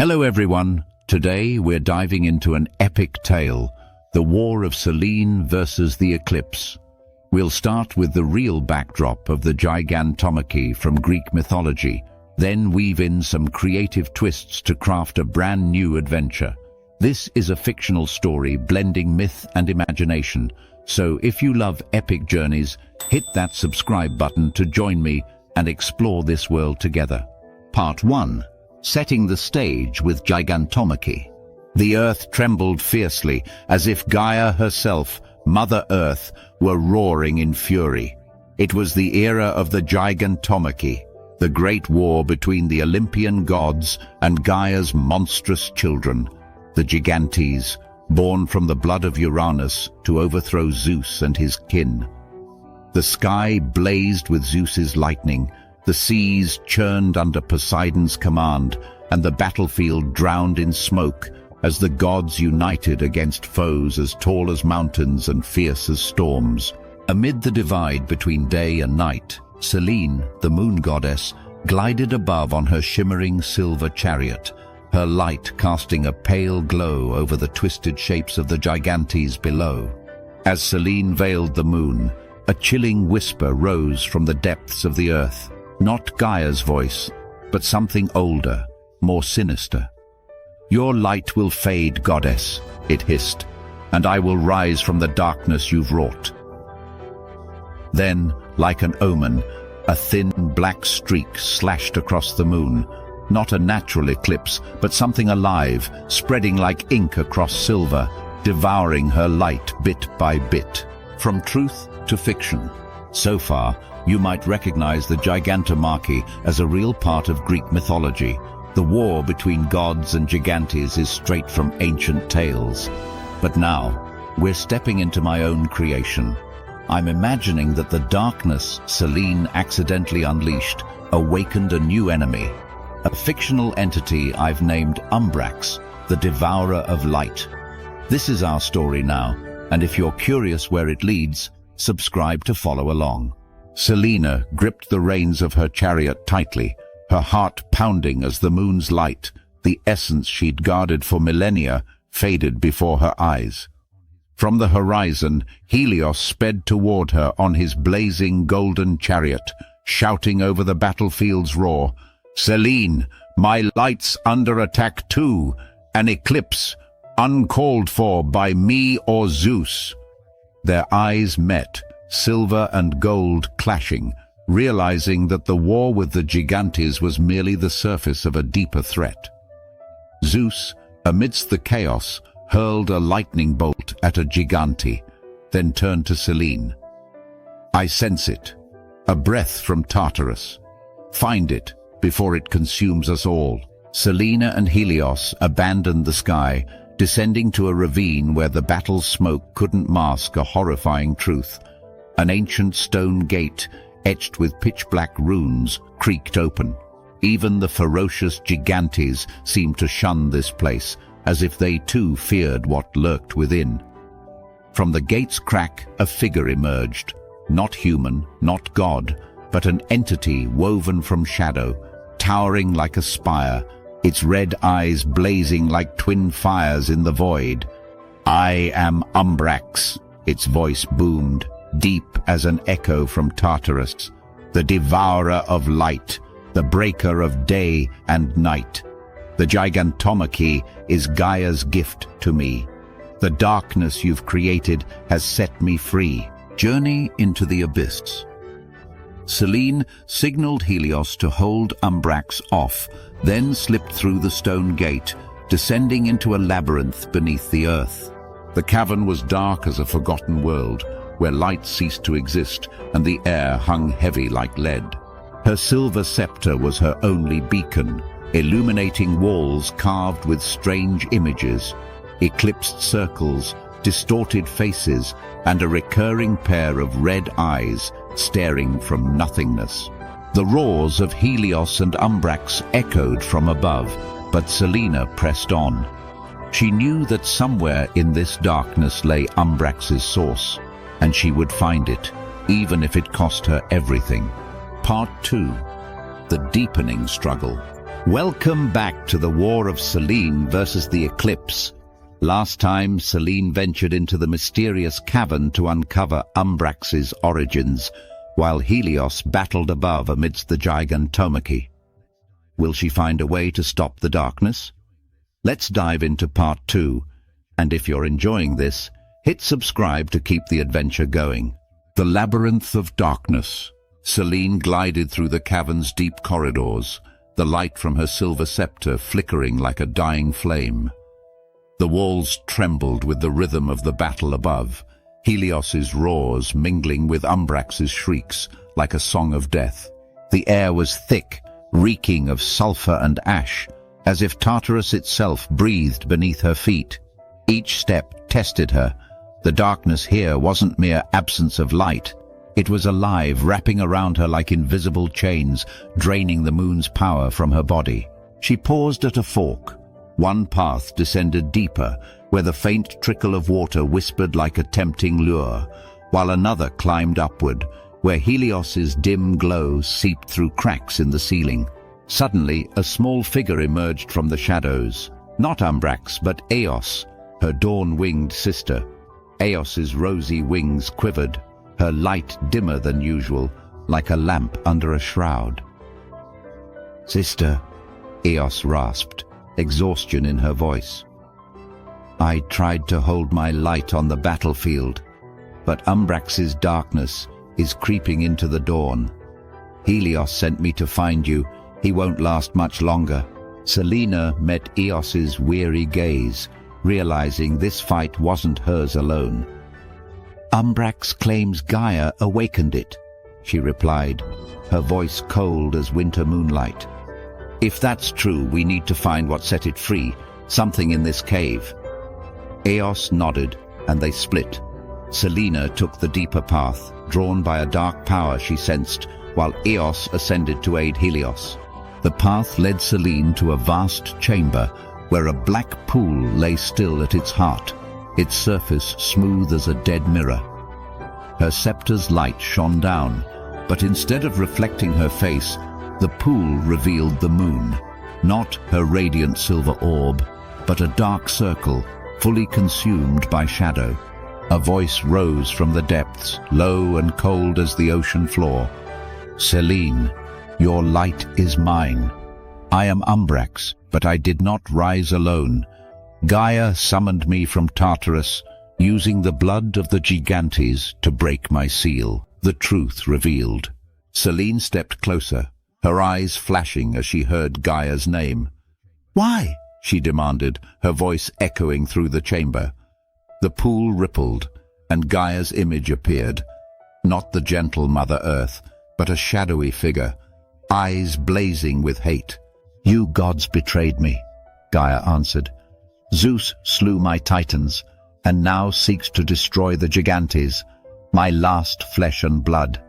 Hello everyone, today we're diving into an epic tale, the war of Selene versus the Eclipse. We'll start with the real backdrop of the Gigantomachy from Greek mythology, then weave in some creative twists to craft a brand new adventure. This is a fictional story blending myth and imagination, so if you love epic journeys, hit that subscribe button to join me and explore this world together. Part 1. Setting the stage with Gigantomachy. The earth trembled fiercely, as if Gaia herself, Mother Earth, were roaring in fury. It was the era of the Gigantomachy, the great war between the Olympian gods and Gaia's monstrous children, the Gigantes, born from the blood of Uranus to overthrow Zeus and his kin. The sky blazed with Zeus's lightning, the seas churned under Poseidon's command, and the battlefield drowned in smoke as the gods united against foes as tall as mountains and fierce as storms. Amid the divide between day and night, Seline, the moon goddess, glided above on her shimmering silver chariot, her light casting a pale glow over the twisted shapes of the Gigantes below. As Seline veiled the moon, a chilling whisper rose from the depths of the earth. Not Gaia's voice, but something older, more sinister. "Your light will fade, goddess," it hissed, "and I will rise from the darkness you've wrought." Then, like an omen, a thin black streak slashed across the moon, not a natural eclipse, but something alive, spreading like ink across silver, devouring her light bit by bit. From truth to fiction. So far, you might recognize the Gigantomachy as a real part of Greek mythology. The war between gods and Gigantes is straight from ancient tales. But now, we're stepping into my own creation. I'm imagining that the darkness Seline accidentally unleashed awakened a new enemy, a fictional entity I've named Umbrax, the Devourer of Light. This is our story now, and if you're curious where it leads, subscribe to follow along. Selene gripped the reins of her chariot tightly, her heart pounding as the moon's light, the essence she'd guarded for millennia, faded before her eyes. From the horizon, Helios sped toward her on his blazing golden chariot, shouting over the battlefield's roar, "Selene, my light's under attack too, an eclipse, uncalled for by me or Zeus." Their eyes met, silver and gold clashing, realizing that the war with the Gigantes was merely the surface of a deeper threat. Zeus, amidst the chaos, hurled a lightning bolt at a Gigante, then turned to Seline. "I sense it, a breath from Tartarus. Find it before it consumes us all." Selene and Helios abandoned the sky, descending to a ravine where the battle's smoke couldn't mask a horrifying truth. An ancient stone gate, etched with pitch-black runes, creaked open. Even the ferocious Gigantes seemed to shun this place, as if they too feared what lurked within. From the gate's crack, a figure emerged, not human, not god, but an entity woven from shadow, towering like a spire, its red eyes blazing like twin fires in the void. "I am Umbrax," its voice boomed, deep as an echo from Tartarus, "the Devourer of Light, the breaker of day and night. The Gigantomachy is Gaia's gift to me. The darkness you've created has set me free. Journey into the abyss." Seline signaled Helios to hold Umbrax off, then slipped through the stone gate, descending into a labyrinth beneath the earth. The cavern was dark as a forgotten world, where light ceased to exist and the air hung heavy like lead. Her silver scepter was her only beacon, illuminating walls carved with strange images, eclipsed circles, distorted faces, and a recurring pair of red eyes staring from nothingness. The roars of Helios and Umbrax echoed from above, but Selene pressed on. She knew that somewhere in this darkness lay Umbrax's source, and she would find it, even if it cost her everything. Part 2. The deepening struggle. Welcome back to the War of Selene versus the Eclipse. Last time, Selene ventured into the mysterious cavern to uncover Umbrax's origins, while Helios battled above amidst the Gigantomachy. Will she find a way to stop the darkness? Let's dive into part 2, and if you're enjoying this, hit subscribe to keep the adventure going. The labyrinth of darkness. Selene glided through the cavern's deep corridors, the light from her silver scepter flickering like a dying flame. The walls trembled with the rhythm of the battle above, Helios's roars mingling with Umbrax's shrieks like a song of death. The air was thick, reeking of sulfur and ash, as if Tartarus itself breathed beneath her feet. Each step tested her. The darkness here wasn't mere absence of light. It was alive, wrapping around her like invisible chains, draining the moon's power from her body. She paused at a fork. One path descended deeper, where the faint trickle of water whispered like a tempting lure, while another climbed upward, where Helios's dim glow seeped through cracks in the ceiling. Suddenly, a small figure emerged from the shadows. Not Umbrax, but Eos, her dawn-winged sister. Eos's rosy wings quivered, her light dimmer than usual, like a lamp under a shroud. "Sister," Eos rasped, exhaustion in her voice. "I tried to hold my light on the battlefield, but Umbrax's darkness is creeping into the dawn. Helios sent me to find you. He won't last much longer." Selene met Eos's weary gaze, realizing this fight wasn't hers alone. "Umbrax claims Gaia awakened it," she replied, her voice cold as winter moonlight. "If that's true, we need to find what set it free, something in this cave." Eos nodded, and they split. Selene took the deeper path, drawn by a dark power she sensed, while Eos ascended to aid Helios. The path led Selene to a vast chamber, where a black pool lay still at its heart, its surface smooth as a dead mirror. Her scepter's light shone down, but instead of reflecting her face, the pool revealed the moon, not her radiant silver orb, but a dark circle, fully consumed by shadow. A voice rose from the depths, low and cold as the ocean floor. "Selene, your light is mine. I am Umbrax, but I did not rise alone. Gaia summoned me from Tartarus, using the blood of the Gigantes to break my seal." The truth revealed. Selene stepped closer, her eyes flashing as she heard Gaia's name. "Why?" she demanded, her voice echoing through the chamber. The pool rippled, and Gaia's image appeared. Not the gentle Mother Earth, but a shadowy figure, eyes blazing with hate. "You gods betrayed me," Gaia answered. "Zeus slew my titans, and now seeks to destroy the Gigantes, my last flesh and blood.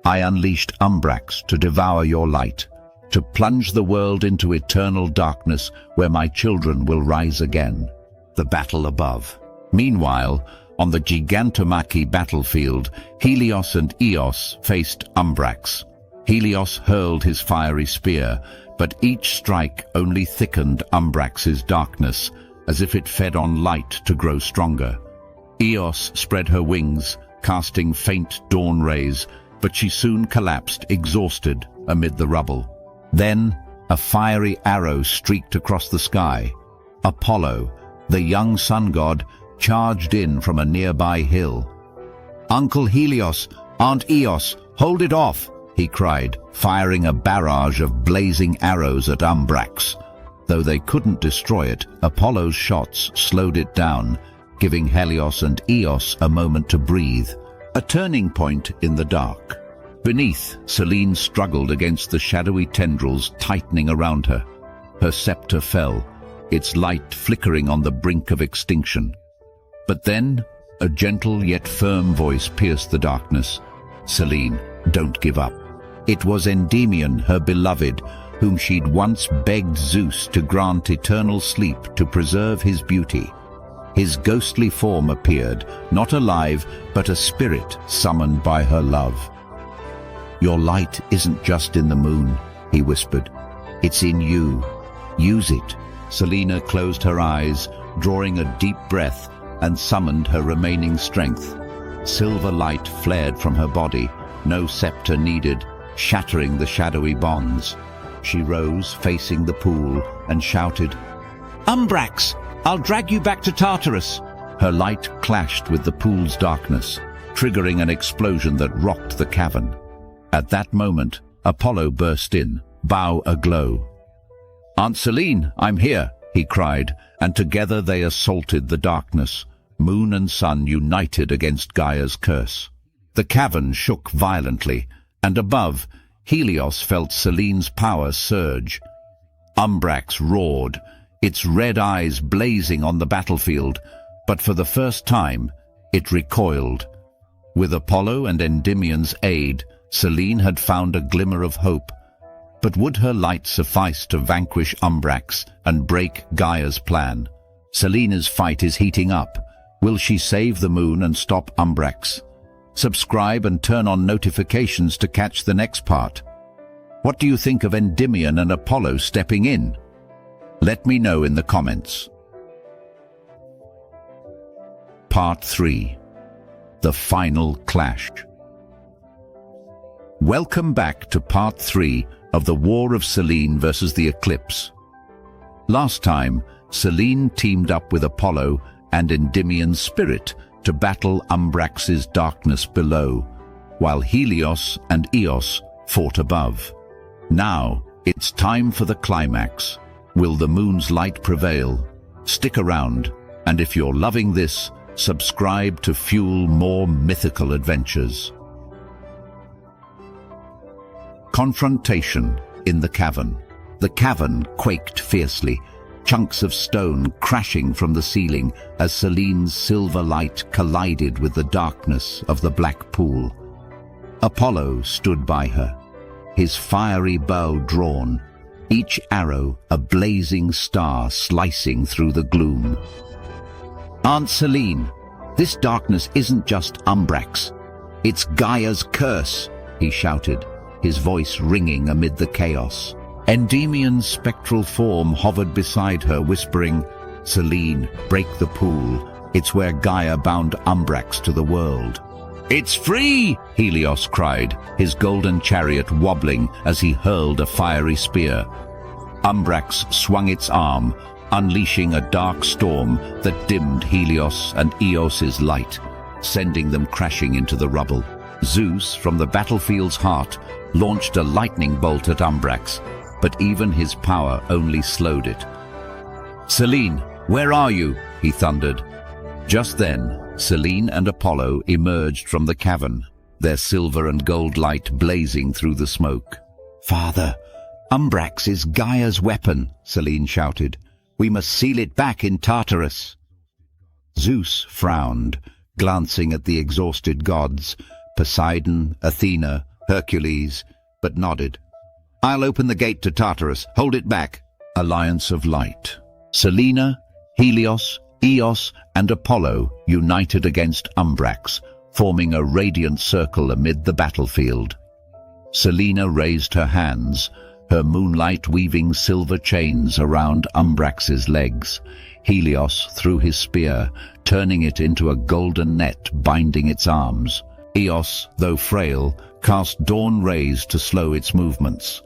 I unleashed Umbrax to devour your light, to plunge the world into eternal darkness where my children will rise again." The battle above. Meanwhile, on the Gigantomachy battlefield, Helios and Eos faced Umbrax. Helios hurled his fiery spear, but each strike only thickened Umbrax's darkness, as if it fed on light to grow stronger. Eos spread her wings, casting faint dawn rays, but she soon collapsed, exhausted, amid the rubble. Then, a fiery arrow streaked across the sky. Apollo, the young sun god, charged in from a nearby hill. "Uncle Helios, Aunt Eos, hold it off!" he cried, firing a barrage of blazing arrows at Umbrax. Though they couldn't destroy it, Apollo's shots slowed it down, giving Helios and Eos a moment to breathe. A turning point in the dark. Beneath, Selene struggled against the shadowy tendrils tightening around her. Her scepter fell, its light flickering on the brink of extinction. But then, a gentle yet firm voice pierced the darkness. "Selene, don't give up." It was Endymion, her beloved, whom she'd once begged Zeus to grant eternal sleep to preserve his beauty. His ghostly form appeared, not alive, but a spirit summoned by her love. "Your light isn't just in the moon," he whispered. It's in you. Use it. Selena closed her eyes, drawing a deep breath, and summoned her remaining strength. Silver light flared from her body, no scepter needed, shattering the shadowy bonds. She rose, facing the pool, and shouted, "Umbrax! I'll drag you back to Tartarus!" Her light clashed with the pool's darkness, triggering an explosion that rocked the cavern. At that moment, Apollo burst in, bow aglow. "Aunt Seline, I'm here," he cried, and together they assaulted the darkness. Moon and sun united against Gaia's curse. The cavern shook violently, and above, Helios felt Selene's power surge. Umbrax roared, its red eyes blazing on the battlefield, but for the first time, it recoiled. With Apollo and Endymion's aid, Selene had found a glimmer of hope. But would her light suffice to vanquish Umbrax and break Gaia's plan? Selene's fight is heating up. Will she save the moon and stop Umbrax? Subscribe and turn on notifications to catch the next part. What do you think of Endymion and Apollo stepping in? Let me know in the comments. Part 3. The Final Clash. Welcome back to Part 3 of the War of Selene versus the Eclipse. Last time, Selene teamed up with Apollo and Endymion's spirit to battle Umbrax's darkness below, while Helios and Eos fought above. Now, it's time for the climax. Will the moon's light prevail? Stick around, and if you're loving this, subscribe to fuel more mythical adventures. Confrontation in the cavern. The cavern quaked fiercely, chunks of stone crashing from the ceiling as Selene's silver light collided with the darkness of the black pool. Apollo stood by her, his fiery bow drawn, each arrow a blazing star slicing through the gloom. "Aunt Seline, this darkness isn't just Umbrax. It's Gaia's curse," he shouted, his voice ringing amid the chaos. Endymion's spectral form hovered beside her, whispering, "Seline, break the pool. It's where Gaia bound Umbrax to the world." "It's free!" Helios cried, his golden chariot wobbling as he hurled a fiery spear. Umbrax swung its arm, unleashing a dark storm that dimmed Helios and Eos's light, sending them crashing into the rubble. Zeus, from the battlefield's heart, launched a lightning bolt at Umbrax, but even his power only slowed it. "Seline, where are you?" he thundered. Just then, Selene and Apollo emerged from the cavern, their silver and gold light blazing through the smoke. "Father, Umbrax is Gaia's weapon," Selene shouted. "We must seal it back in Tartarus." Zeus frowned, glancing at the exhausted gods, Poseidon, Athena, Hercules, but nodded. "I'll open the gate to Tartarus. Hold it back." Alliance of Light. Selena, Helios, Eos, and Apollo united against Umbrax, forming a radiant circle amid the battlefield. Selena raised her hands, her moonlight weaving silver chains around Umbrax's legs. Helios threw his spear, turning it into a golden net binding its arms. Eos, though frail, cast dawn rays to slow its movements.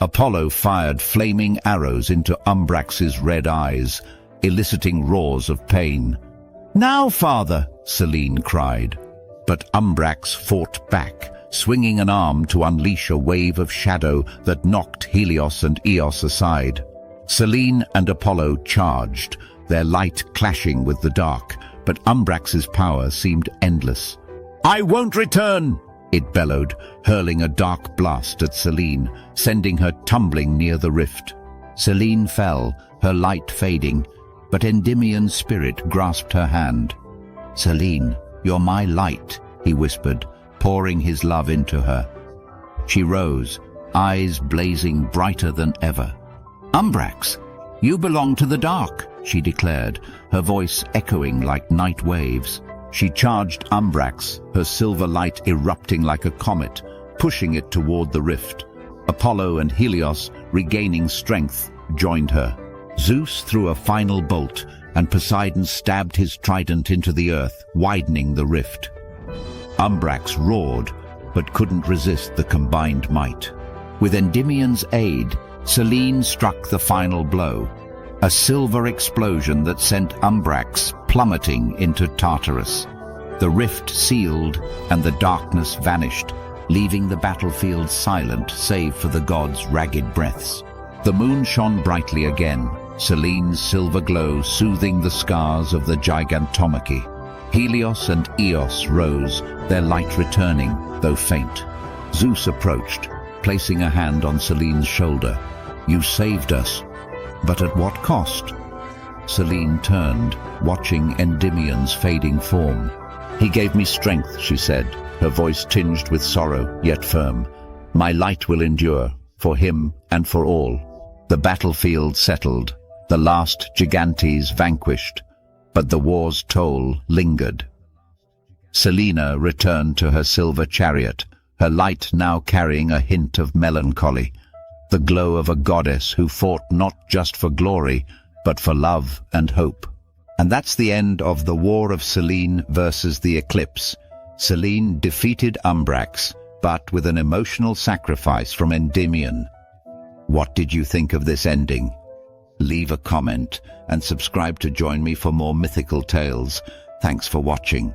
Apollo fired flaming arrows into Umbrax's red eyes, eliciting roars of pain. "Now, father!" Selene cried. But Umbrax fought back, swinging an arm to unleash a wave of shadow that knocked Helios and Eos aside. Selene and Apollo charged, their light clashing with the dark, but Umbrax's power seemed endless. "I won't return!" it bellowed, hurling a dark blast at Selene, sending her tumbling near the rift. Selene fell, her light fading, but Endymion's spirit grasped her hand. "Selene, you're my light," he whispered, pouring his love into her. She rose, eyes blazing brighter than ever. "Umbrax, you belong to the dark," she declared, her voice echoing like night waves. She charged Umbrax, her silver light erupting like a comet, pushing it toward the rift. Apollo and Helios, regaining strength, joined her. Zeus threw a final bolt, and Poseidon stabbed his trident into the earth, widening the rift. Umbrax roared, but couldn't resist the combined might. With Endymion's aid, Seline struck the final blow, a silver explosion that sent Umbrax plummeting into Tartarus. The rift sealed, and the darkness vanished, leaving the battlefield silent save for the gods' ragged breaths. The moon shone brightly again, Selene's silver glow soothing the scars of the Gigantomachy. Helios and Eos rose, their light returning, though faint. Zeus approached, placing a hand on Selene's shoulder. "You saved us, but at what cost?" Seline turned, watching Endymion's fading form. "He gave me strength," she said, her voice tinged with sorrow, yet firm. "My light will endure, for him and for all." The battlefield settled, the last Gigantes vanquished, but the war's toll lingered. Selene returned to her silver chariot, her light now carrying a hint of melancholy, the glow of a goddess who fought not just for glory, but for love and hope. And that's the end of the War of Seline versus the Eclipse. Seline defeated Umbrax, but with an emotional sacrifice from Endymion. What did you think of this ending? Leave a comment and subscribe to join me for more mythical tales. Thanks for watching.